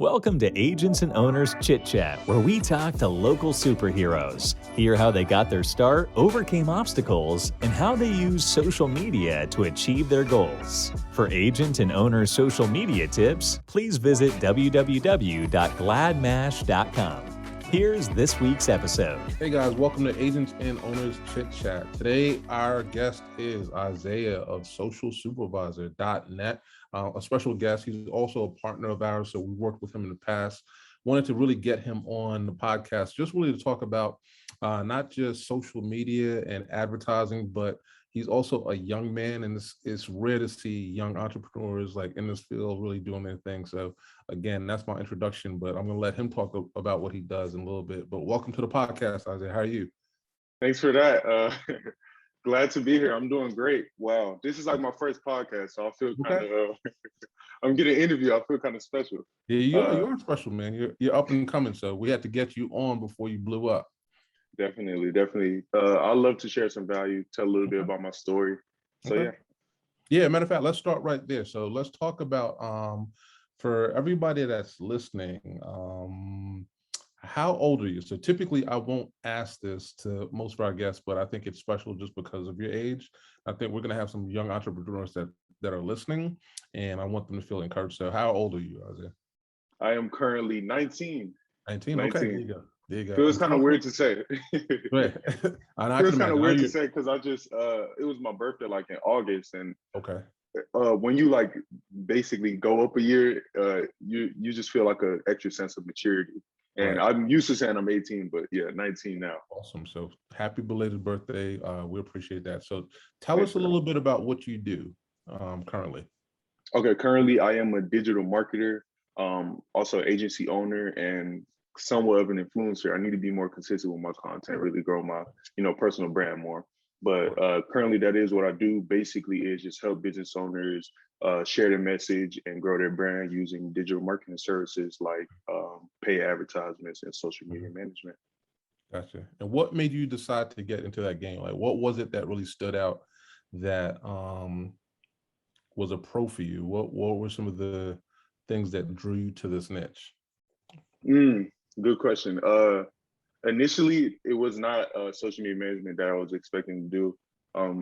Welcome to Agents and Owners Chit Chat, where we talk to local superheroes, hear how they got their start, overcame obstacles, and how they use social media to achieve their goals. For Agent and Owners social media tips, please visit www.gladmash.com. Here's this week's episode. Hey guys, welcome to Agents and Owners Chit Chat. Today, our guest is Isaah of socialsupervisor.net. A special guest. He's also a partner of ours, so we worked with him in the past. Wanted to really get him on the podcast, just really to talk about not just social media and advertising, but he's also a young man, and it's rare to see young entrepreneurs like in this field really doing their thing. So again, that's my introduction, but I'm going to let him talk about what he does in a little bit. But welcome to the podcast, Isaah. How are you? Thanks for that. Glad to be here. I'm doing great. Wow. This is like my first podcast, so I feel kind of, I'm getting an interview. I feel kind of special. Yeah, you're special, man. You're up and coming, so we had to get you on before you blew up. Definitely. I'd love to share some value, tell a little bit about my story. So Yeah, matter of fact, let's start right there. So let's talk about, for everybody that's listening, how old are you? So typically I won't ask this to most of our guests, but I think it's special just because of your age. I think we're going to have some young entrepreneurs that are listening, and I want them to feel encouraged. So how old are you, Isaah? I am currently 19. 19? Okay, there you go. Feels kind of weird to say. Right. Feels kind of weird to say because I just, it was my birthday like in August, and when you like basically go up a year, you just feel like an extra sense of maturity. And right. I'm used to saying I'm 18, but yeah, 19 now. Awesome. So happy belated birthday. We appreciate that. So tell us a little bit about what you do currently. Okay, currently I am a digital marketer, also agency owner, and somewhat of an influencer. I need to be more consistent with my content, really grow my, personal brand more. But currently that is what I do. Basically is just help business owners share their message and grow their brand using digital marketing services like paid advertisements and social media management. Gotcha. And what made you decide to get into that game? Like, what was it that really stood out that was a pro for you? What were some of the things that drew you to this niche? Good question. Initially, it was not social media management that I was expecting to do.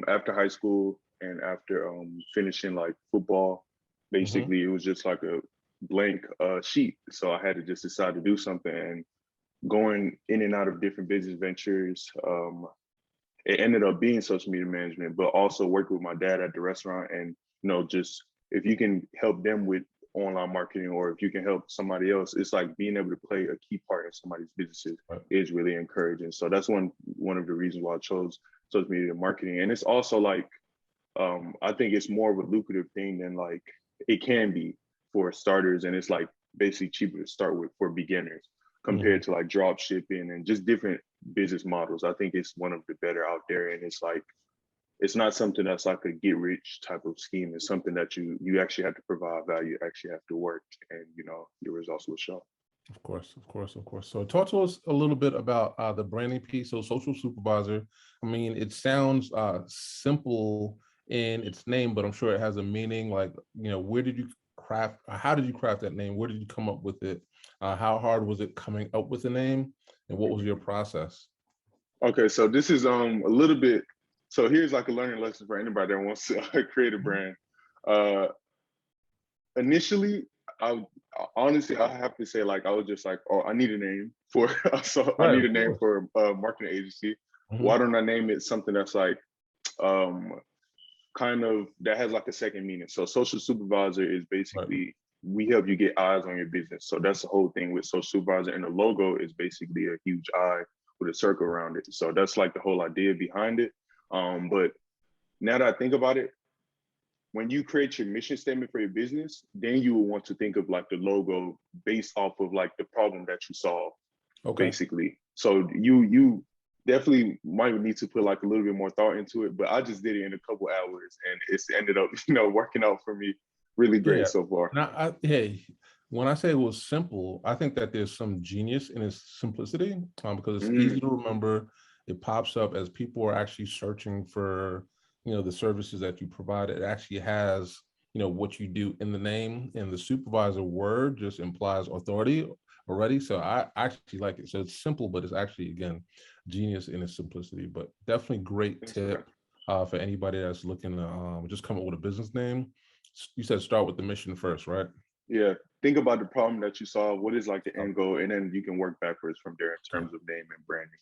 After high school and after finishing like football, basically it was just like a blank sheet. So I had to just decide to do something, and going in and out of different business ventures, it ended up being social media management, but also working with my dad at the restaurant. And, just if you can help them with online marketing, or if you can help somebody else, it's like being able to play a key part in somebody's businesses is really encouraging. So that's one of the reasons why I chose social media marketing. And it's also like, I think it's more of a lucrative thing than like it can be for starters. And it's like basically cheaper to start with for beginners compared to like drop shipping and just different business models. I think it's one of the better out there. And it's like, it's not something that's like a get rich type of scheme. It's something that you actually have to provide value, actually have to work, and your results will show. Of course. So talk to us a little bit about the branding piece. So Social Supervisor, I mean, it sounds simple in its name, but I'm sure it has a meaning. Like, how did you craft that name? Where did you come up with it? How hard was it coming up with the name? And what was your process? Okay, so this is a little bit, so here's like a learning lesson for anybody that wants to create a brand. Initially, I have to say, like, I was just like, oh, I need a name for, I need a name for a marketing agency. Why don't I name it something that's like, kind of, that has like a second meaning? So Social Supervisor is basically, we help you get eyes on your business. So that's the whole thing with Social Supervisor. And the logo is basically a huge eye with a circle around it. So that's like the whole idea behind it. But now that I think about it, when you create your mission statement for your business, then you will want to think of like the logo based off of like the problem that you solve, basically. So you definitely might need to put like a little bit more thought into it, but I just did it in a couple hours, and it's ended up, working out for me really great so far. Now, when I say it was simple, I think that there's some genius in its simplicity, because it's easy to remember. It pops up as people are actually searching for, the services that you provide. It actually has what you do in the name, and the supervisor word just implies authority already. So I actually like it. So it's simple, but it's actually, again, genius in its simplicity. But definitely great tip for anybody that's looking to just come up with a business name. You said start with the mission first, right? Yeah. Think about the problem that you solve. What is like the Oh, end goal? And then you can work backwards from there in terms of name and branding.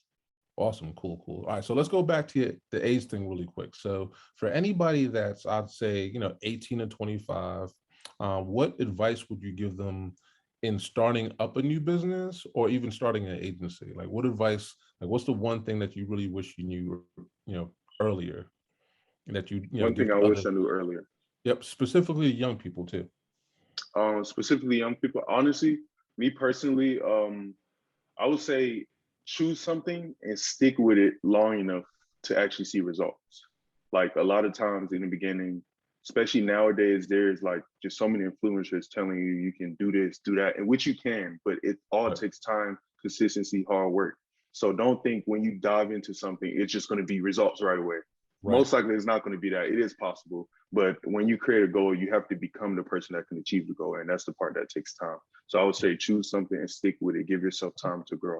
awesome. Cool. All right. So let's go back to the age thing really quick. So for anybody that's, I'd say, 18 to 25, what advice would you give them in starting up a new business or even starting an agency? Like what advice, like what's the one thing that you really wish you knew, earlier, that One give thing I to other, wish I knew earlier. yep, specifically young people too. Specifically young people. Honestly, me personally, I would say choose something and stick with it long enough to actually see results. Like a lot of times in the beginning, especially nowadays, there's like just so many influencers telling you you can do this, do that, and which you can, but it all Right. takes time, consistency, hard work. So don't think when you dive into something, it's just going to be results right away. Right. Most likely it's not going to be that. It is possible, but when you create a goal, you have to become the person that can achieve the goal, and that's the part that takes time. So I would say choose something and stick with it. Give yourself time to grow.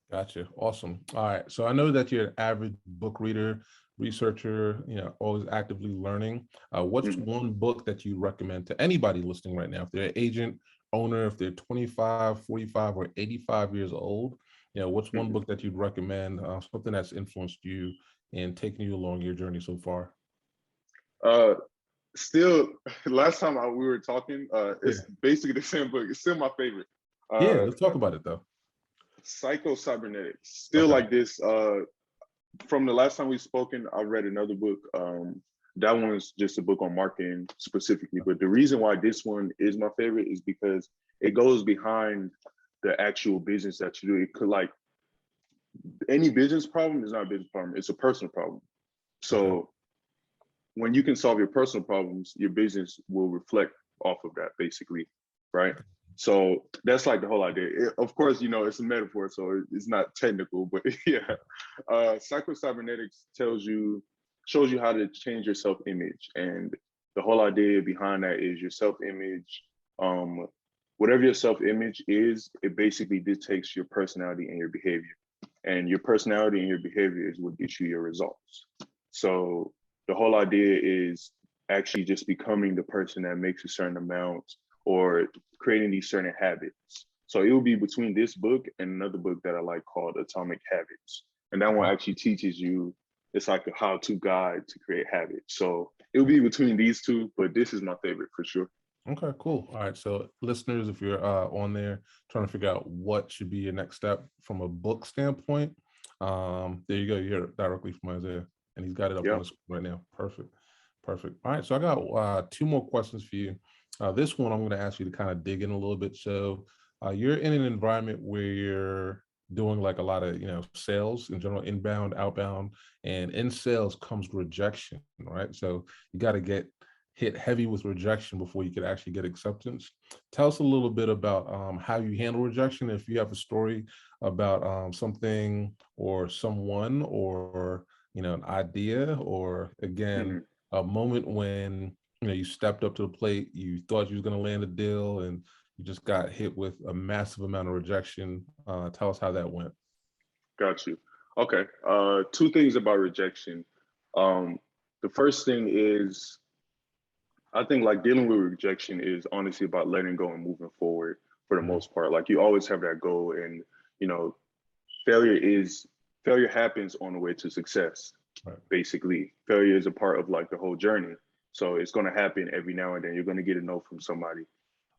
Gotcha. Awesome. All right. So I know that you're an avid book reader, researcher, always actively learning. What's Mhm. one book that you recommend to anybody listening right now? If they're an agent, owner, if they're 25, 45, or 85 years old, what's one Mhm. book that you'd recommend, something that's influenced you and taken you along your journey so far? Uh, Still, last time we were talking, Yeah. it's basically the same book. It's still my favorite. Yeah. Uh, Let's talk about it though. Cybernetics. Still Okay. like this. From the last time we've spoken, I read another book. That one's just a book on marketing specifically. But the reason why this one is my favorite is because it goes behind the actual business that you do. It could like any business problem is not a business problem. It's a personal problem. Okay. So when you can solve your personal problems, your business will reflect off of that, basically, right? So that's like the whole idea. Of course, it's a metaphor, so it's not technical, but yeah. Cybernetics shows you how to change your self-image, and the whole idea behind that is your self-image. Um, Whatever your self-image is, it basically dictates your personality and your behavior, and your personality and your behavior is what gets you your results. So the whole idea is actually just becoming the person that makes a certain amount or creating these certain habits. So it will be between this book and another book that I like called Atomic Habits. And that one actually teaches you, it's like a how-to guide to create habits. So it'll be between these two, but this is my favorite for sure. Okay, cool. All right. So listeners, if you're on there trying to figure out what should be your next step from a book standpoint, there you go. You hear it directly from Isaiah, and he's got it up on Yeah. the screen right now. Perfect. All right. So I got two more questions for you. This one I'm going to ask you to kind of dig in a little bit. So you're in an environment where you're doing like a lot of, sales in general, inbound, outbound, and in sales comes rejection, right? So you got to get hit heavy with rejection before you could actually get acceptance. Tell us a little bit about how you handle rejection. If you have a story about something or someone or an idea, or again Mhm. a moment when you stepped up to the plate, you thought you was going to land a deal, and you just got hit with a massive amount of rejection. Tell us how that went. Got you. Okay. Two things about rejection. The first thing is I think like dealing with rejection is honestly about letting go and moving forward for the Mhm. most part. Like you always have that goal, and you know, failure is failure happens on the way to success. Right. Basically, failure is a part of like the whole journey. So it's going to happen every now and then. You're going to get a no from somebody.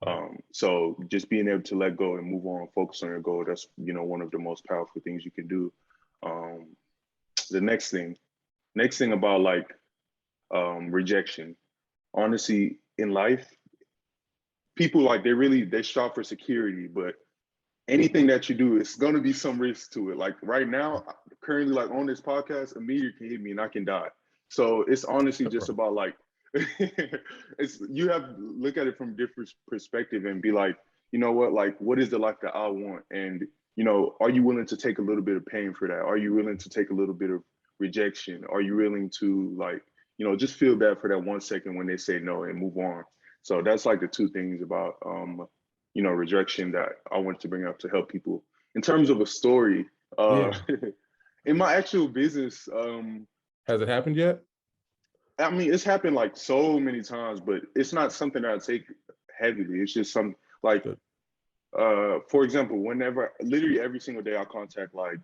Right. So just being able to let go and move on, focus on your goal. That's one of the most powerful things you can do. Um, the next thing about like rejection, honestly, in life, people like they strive for security, but anything that you do, it's gonna be some risk to it. Like right now, currently, like on this podcast, a meteor can hit me and I can die. So it's honestly just about like, it's you have to look at it from different perspective and be like, you know what, like what is the life that I want, and are you willing to take a little bit of pain for that? Are you willing to take a little bit of rejection? Are you willing to like just feel bad for that 1 second when they say no and move on. So that's like the two things about, rejection that I wanted to bring up to help people. In terms of a story, in my actual business, has it happened yet? I mean, it's happened like so many times, but it's not something that I take heavily. It's just some like, for example, literally every single day I contact, like,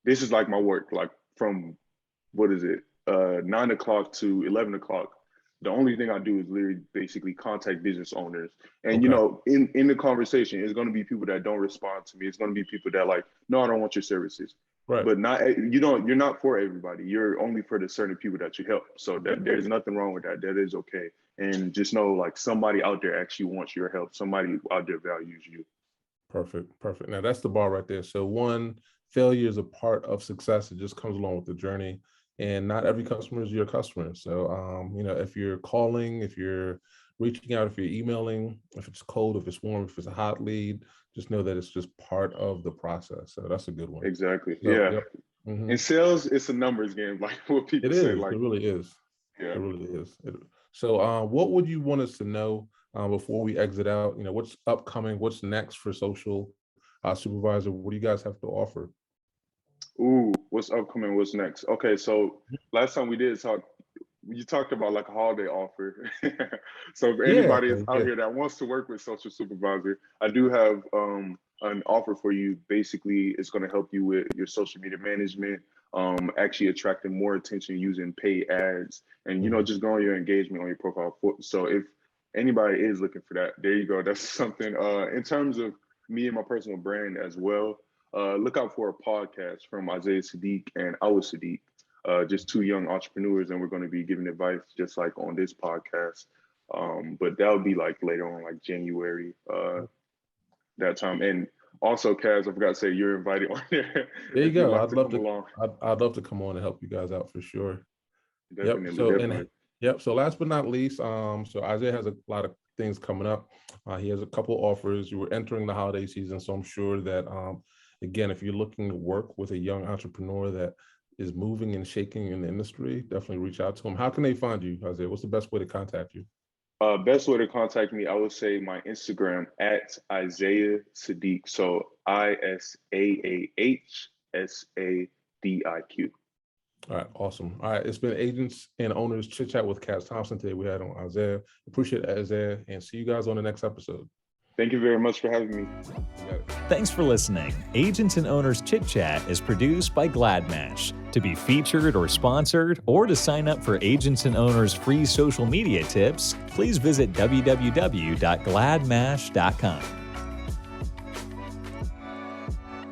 this is like my work, like from, 9 o'clock to 11 o'clock. The only thing I do is literally basically contact business owners. And, in the conversation, it's going to be people that don't respond to me. It's going to be people that like, no, I don't want your services. Right. But you're not for everybody. You're only for the certain people that you help. So that there's nothing wrong with that. That is okay. And just know, like, somebody out there actually wants your help. Somebody out there values you. Perfect. Now that's the bar right there. So one, failure is a part of success. It just comes along with the journey. And not every customer is your customer. So, if you're calling, if you're reaching out, if you're emailing, if it's cold, if it's warm, if it's a hot lead, just know that it's just part of the process. So that's a good one. Exactly. So, yeah. Yep. Mm-hmm. In sales, it's a numbers game, like what people say. Like, it really is. Yeah. It really is. So what would you want us to know before we exit out? What's upcoming? What's next for Social Supervisor? What do you guys have to offer? Ooh, what's upcoming? What's next? Okay, so last time we did talk, you talked about like a holiday offer. So for anybody that's out here that wants to work with Social Supervisor, I do have an offer for you. Basically, it's going to help you with your social media management, actually attracting more attention using paid ads, and just growing your engagement on your profile. So if anybody is looking for that, there you go. That's something. In terms of me and my personal brand as well, look out for a podcast from Isaah Sadiq and Isaah Sadiq, just two young entrepreneurs, and we're going to be giving advice just like on this podcast. But that'll be like later on, like January, that time. And also, Cas, I forgot to say you're invited on there. There you go. I'd love to come on and help you guys out for sure. Definitely. So last but not least, so Isaah has a lot of things coming up. He has a couple offers. You were entering the holiday season, so I'm sure that again, if you're looking to work with a young entrepreneur that is moving and shaking in the industry, definitely reach out to him. How can they find you, Isaah? What's the best way to contact you? Best way to contact me, I would say my Instagram at Isaah Sadiq. So ISAAHSADIQ. All right, awesome. All right, it's been Agents and Owners Chit Chat with Cas Thompson. Today we had on Isaah. Appreciate it, Isaah, and see you guys on the next episode. Thank you very much for having me. Thanks for listening. Agents and Owners Chit Chat is produced by GladMash. To be featured or sponsored, or to sign up for Agents and Owners free social media tips, please visit www.gladmash.com.